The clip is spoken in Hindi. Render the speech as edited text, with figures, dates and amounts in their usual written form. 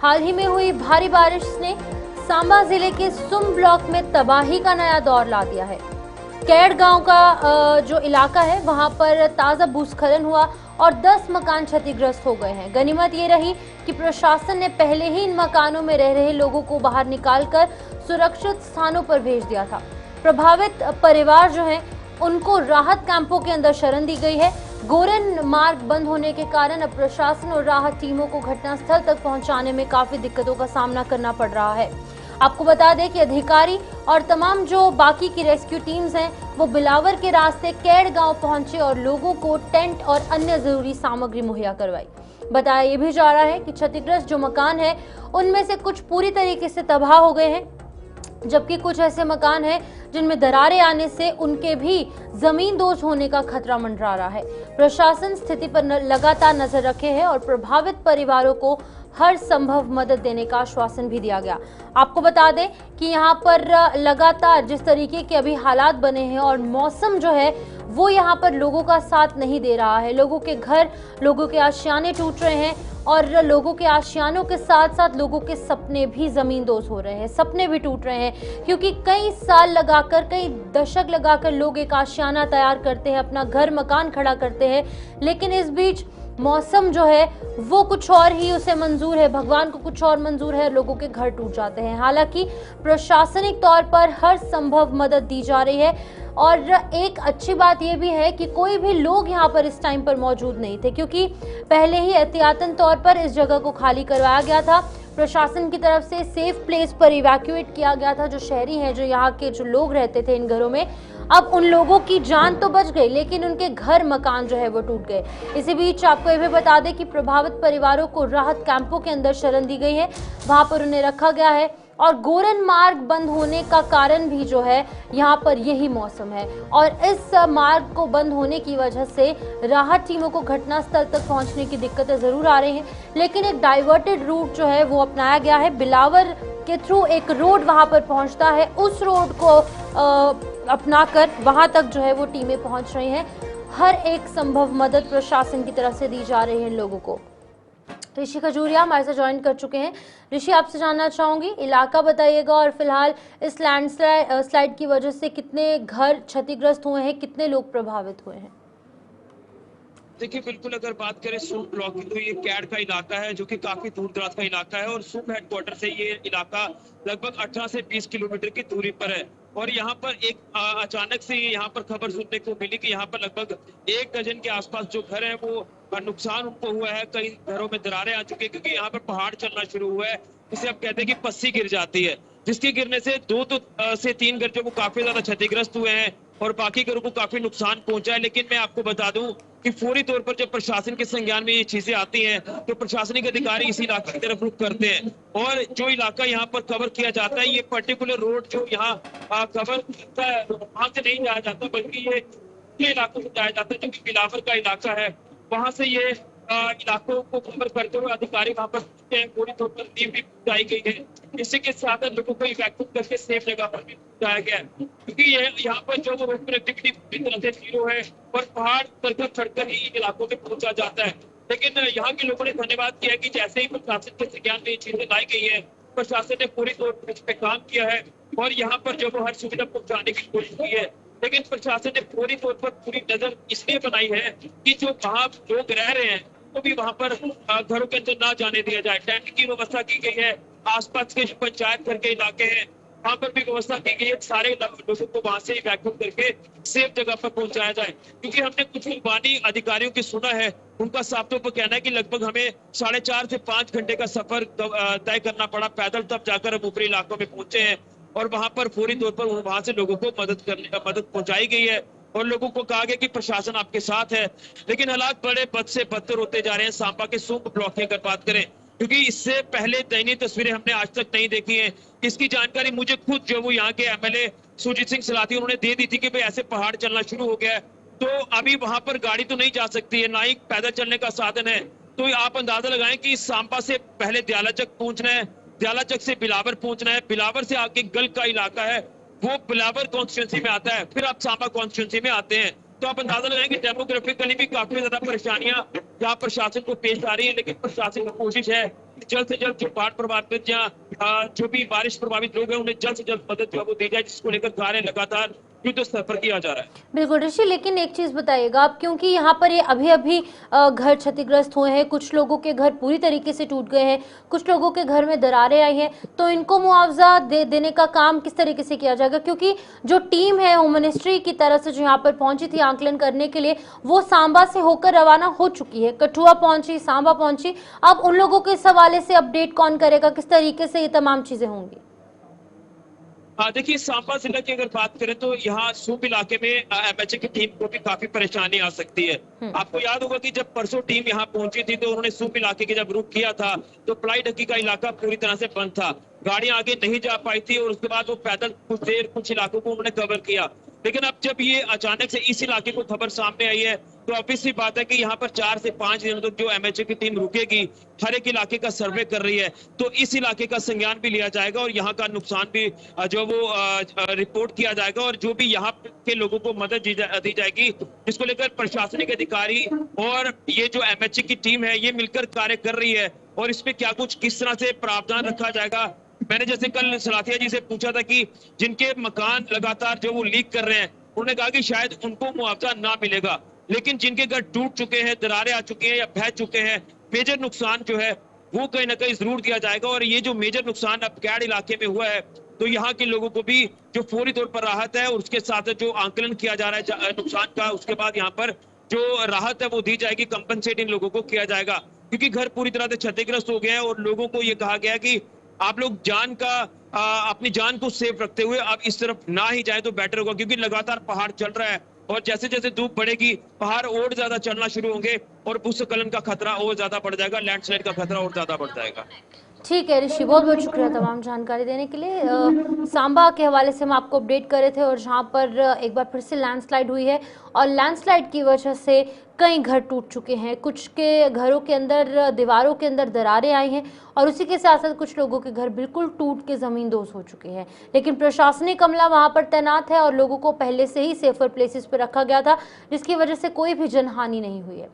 हाल ही में हुई भारी बारिश ने सांबा जिले के सुम ब्लॉक में तबाही का नया दौर ला दिया है। कैड़ गांव का जो इलाका है वहां पर ताजा भूस्खलन हुआ और 10 मकान क्षतिग्रस्त हो गए हैं। गनीमत ये रही कि प्रशासन ने पहले ही इन मकानों में रह रहे लोगों को बाहर निकालकर सुरक्षित स्थानों पर भेज दिया था। प्रभावित परिवार जो हैं उनको राहत कैंपों के अंदर शरण दी गई है। गोरेन मार्ग बंद होने के कारण अब प्रशासन और राहत टीमों को घटनास्थल तक पहुंचाने में काफी दिक्कतों का सामना करना पड़ रहा है। आपको बता दें कि अधिकारी और तमाम जो बाकी की रेस्क्यू टीम्स हैं वो बिलावर के रास्ते कैड़ गांव पहुंचे और लोगों को टेंट और अन्य जरूरी सामग्री मुहैया करवाई। बताया ये भी जा रहा है कि क्षतिग्रस्त जो मकान है उनमें से कुछ पूरी तरीके से तबाह हो गए हैं, जबकि कुछ ऐसे मकान हैं जिनमें दरारें आने से उनके भी जमींदोज होने का खतरा मंडरा रहा है। प्रशासन स्थिति पर लगातार नजर रखे है और प्रभावित परिवारों को हर संभव मदद देने का आश्वासन भी दिया गया। आपको बता दें कि यहाँ पर लगातार जिस तरीके के अभी हालात बने हैं और मौसम जो है वो यहाँ पर लोगों का साथ नहीं दे रहा है। लोगों के घर, लोगों के आशियाने टूट रहे हैं और लोगों के आशियानों के साथ साथ लोगों के सपने भी जमींदोज हो रहे हैं, सपने भी टूट रहे हैं, क्योंकि कई साल लगाकर, कई दशक लगाकर लोग एक आशियाना तैयार करते हैं, अपना घर मकान खड़ा करते हैं, लेकिन इस बीच मौसम जो है वो कुछ और ही उसे मंजूर है, भगवान को कुछ और मंजूर है, लोगों के घर टूट जाते हैं। हालांकि प्रशासनिक तौर पर हर संभव मदद दी जा रही है और एक अच्छी बात यह भी है कि कोई भी लोग यहाँ पर इस टाइम पर मौजूद नहीं थे, क्योंकि पहले ही एहतियातन तौर पर इस जगह को खाली करवाया गया था। प्रशासन की तरफ से सेफ प्लेस पर इवैक्यूएट किया गया था जो शहरी हैं, जो यहाँ के जो लोग रहते थे इन घरों में। अब उन लोगों की जान तो बच गई लेकिन उनके घर मकान जो है वो टूट गए। इसी बीच आपको ये भी बता दें कि प्रभावित परिवारों को राहत कैंपों के अंदर शरण दी गई है, वहां पर उन्हें रखा गया है और गोरेन मार्ग बंद होने का कारण भी जो है यहाँ पर यही मौसम है और इस मार्ग को बंद होने की वजह से राहत टीमों को घटनास्थल तक पहुंचने की दिक्कतें जरूर आ रही हैं, लेकिन एक डाइवर्टेड रूट जो है वो अपनाया गया है। बिलावर के थ्रू एक रोड वहां पर पहुंचता है, उस रोड को अपनाकर वहां तक जो है वो टीमें पहुंच रही हैं। हर एक संभव मदद प्रशासन की तरफ से दी जा रही है लोगों को। ऋषि खजूरिया हमारे साथ ज्वाइन कर चुके हैं। ऋषि, आपसे जानना चाहूंगी, इलाका बताइएगा और फिलहाल इस लैंडस्लाइड की वजह से कितने घर क्षतिग्रस्त हुए हैं, कितने लोग प्रभावित हुए हैं? देखिए, बिल्कुल अगर बात करें सूप ब्लॉक की तो ये कैड का इलाका है जो कि काफी दूर दराज का इलाका है और सूप हेडक्वार्टर से ये इलाका लगभग 18 से 20 किलोमीटर की दूरी पर है। और यहाँ पर एक अचानक से यहाँ पर खबर सुनने को मिली कि यहाँ पर लगभग 1 डजन के आसपास जो घर है वो नुकसान उनको हुआ है। कई घरों में दरारें आ चुकी है क्योंकि यहाँ पर पहाड़ चलना शुरू हुआ है, जिसे आप कहते हैं कि पस्सी गिर जाती है, जिसके गिरने से 2 से 3 घर जो वो काफी ज्यादा क्षतिग्रस्त हुए हैं और बाकी घरों को काफी नुकसान पहुंचा है। लेकिन मैं आपको बता दूं कि फौरी तौर पर जब प्रशासन के संज्ञान में ये चीजें आती हैं तो प्रशासनिक अधिकारी इस इलाके की तरफ रुख करते हैं और जो इलाका यहाँ पर कवर किया जाता है, ये पर्टिकुलर रोड जो यहाँ कवर करता है वहां से नहीं जाया जाता, बल्कि ये इलाकों से जाया जाता है जो कि बिलावर का इलाका है। वहां से ये इलाकों को कवर करते हुए अधिकारी वहां पर पूरी तौर पर टीम भी पहुंचाई गई है। इसी के साथ लोगों को इवैक्यूएट करके सेफ जगह पर भी पहुंचाया गया है, क्योंकि यहाँ पर जो रोड कनेक्टिविटी पूरी तरह से जीरो है और पहाड़ चढ़कर चढ़कर ही इन इलाकों में पहुंचा जाता है। लेकिन यहाँ के लोगों ने धन्यवाद किया कि जैसे ही प्रशासन के संज्ञान में ये चीजें लाई गई है, प्रशासन ने पूरी तौर पर इस पे काम किया है और यहाँ पर जो वो हर सुविधा पहुंचाने की कोशिश की है। लेकिन प्रशासन ने पूरी तौर पर पूरी नजर इसलिए बनाई है कि जो वहाँ लोग रह रहे हैं तो भी वहां पर घरों के अंदर ना जाने दिया जाए। टेंट की व्यवस्था की गई है, आसपास के जो पंचायत घर के इलाके हैं वहां पर भी व्यवस्था की गई है, सारे लोगों को वहां से इवैक्यूएट करके सेफ जगह पर पहुंचाया जाए। क्योंकि हमने कुछ मुल्बानी अधिकारियों की सुना है, उनका साफ तौर पर कहना है कि लगभग हमें 4.5 से 5 घंटे का सफर तय करना पड़ा पैदल, तब जाकर हम ऊपरी इलाकों में पहुंचे हैं और वहां पर पूरी तौर पर वहां से लोगों को मदद पहुंचाई गई है और लोगों को कहा गया कि प्रशासन आपके साथ है। लेकिन हालात बड़े बद से बदतर होते जा रहे हैं सांबा के सूप ब्लॉक की अगर बात करें, क्योंकि इससे पहले दयनीय तस्वीरें हमने आज तक नहीं देखी हैं। इसकी जानकारी मुझे खुद जो वो यहाँ के एमएलए सुरजीत सिंह सलाती उन्होंने दे दी थी कि भाई ऐसे पहाड़ चलना शुरू हो गया है, तो अभी वहां पर गाड़ी तो नहीं जा सकती है, ना ही पैदल चलने का साधन है। तो आप अंदाजा लगाएं कि सांबा से पहले दयालाचक पहुंचना है, दयालाचक से बिलावर पहुंचना है, बिलावर से आगे गल का इलाका है वो बिलावर कॉन्स्टिट्यूंसी में आता है, फिर आप सांबा कॉन्स्टिट्यूंसी में आते हैं। तो आप अंदाजा लगाएं कि डेमोग्राफिकली भी काफी ज्यादा परेशानियां यहाँ प्रशासन को पेश आ रही है। लेकिन प्रशासन की कोशिश है कि जल्द से जल्द जो बाढ़ प्रभावित या जो भी बारिश प्रभावित लोग हैं उन्हें जल्द से जल्द मदद जो है वो दी जाए, जिसको लेकर कार्य लगातार युद्ध स्तर पर किया जा रहा है। बिल्कुल ऋषि, लेकिन एक चीज बताइएगा आप, क्योंकि यहाँ पर ये अभी अभी घर क्षतिग्रस्त हुए हैं, कुछ लोगों के घर पूरी तरीके से टूट गए हैं, कुछ लोगों के घर में दरारें आई हैं, तो इनको मुआवजा देने का काम किस तरीके से किया जाएगा? क्योंकि जो टीम है होम मिनिस्ट्री की तरफ से जो यहाँ पर पहुंची थी आंकलन करने के लिए, वो सांबा से होकर रवाना हो चुकी है, कठुआ पहुंची, सांबा पहुंची। अब उन लोगों के इस हवाले से अपडेट कौन करेगा, किस तरीके से ये तमाम चीजें होंगी? हाँ देखिए, सांबा जिला की अगर बात करें तो यहाँ सूप इलाके में एमएचए की टीम को भी काफी परेशानी आ सकती है। आपको याद होगा कि जब परसों टीम यहाँ पहुंची थी तो उन्होंने सूप इलाके के जब रुख किया था तो प्लाई ढक्की का इलाका पूरी तरह से बंद था, गाड़ियां आगे नहीं जा पाई थी और उसके बाद वो पैदल कुछ देर कुछ इलाकों को उन्होंने कवर किया। लेकिन अब जब ये अचानक से इस इलाके को खबर सामने आई है तो ऑब्वियस सी बात है कि यहाँ पर 4 से 5 दिनों तक जो एमएचए की टीम रुकेगी, हर एक इलाके का सर्वे कर रही है, तो इस इलाके का संज्ञान भी लिया जाएगा और यहाँ का नुकसान भी जो वो रिपोर्ट किया जाएगा और जो भी यहाँ के लोगों को मदद दी जाएगी, जिसको लेकर प्रशासनिक अधिकारी और ये जो एमएचए की टीम है ये मिलकर कार्य कर रही है। और इसमें क्या कुछ किस तरह से प्रावधान रखा जाएगा, मैंने जैसे कल सलाथिया जी से पूछा था कि जिनके मकान लगातार जो वो लीक कर रहे हैं, उन्होंने कहा कि शायद उनको मुआवजा ना मिलेगा, लेकिन जिनके घर टूट चुके हैं, दरारें आ चुकी हैं या बह चुके हैं, मेजर नुकसान जो है वो कहीं ना कहीं जरूर दिया जाएगा। और ये जो मेजर नुकसान अब कैड इलाके में हुआ है तो यहाँ के लोगों को भी जो फौरी तौर पर राहत है और उसके साथ जो आंकलन किया जा रहा है नुकसान का, उसके बाद यहाँ पर जो राहत है वो दी जाएगी, कंपनसेट इन लोगों को किया जाएगा। क्योंकि घर पूरी तरह से क्षतिग्रस्त हो गए हैं और लोगों को ये कहा गया है कि आप लोग अपनी जान को सेफ रखते हुए आप इस तरफ ना ही जाए तो बेटर होगा, क्योंकि लगातार पहाड़ चल रहा है और जैसे जैसे धूप बढ़ेगी पहाड़ और ज्यादा चलना शुरू होंगे और भूस्खलन का खतरा और ज्यादा बढ़ जाएगा, लैंडस्लाइड का खतरा और ज्यादा बढ़ जाएगा। ठीक है ऋषि, बहुत बहुत शुक्रिया तमाम जानकारी देने के लिए। सांबा के हवाले से हम आपको अपडेट कर रहे थे और जहां पर एक बार फिर से लैंडस्लाइड हुई है और लैंडस्लाइड की वजह से कई घर टूट चुके हैं, कुछ के घरों के अंदर दीवारों के अंदर दरारें आई हैं और उसी के साथ साथ कुछ लोगों के घर बिल्कुल टूट के ज़मींदोज़ हो चुके हैं। लेकिन प्रशासनिक अमला वहां पर तैनात है और लोगों को पहले से ही सेफर प्लेसेस पर रखा गया था, जिसकी वजह से कोई भी जनहानि नहीं हुई है।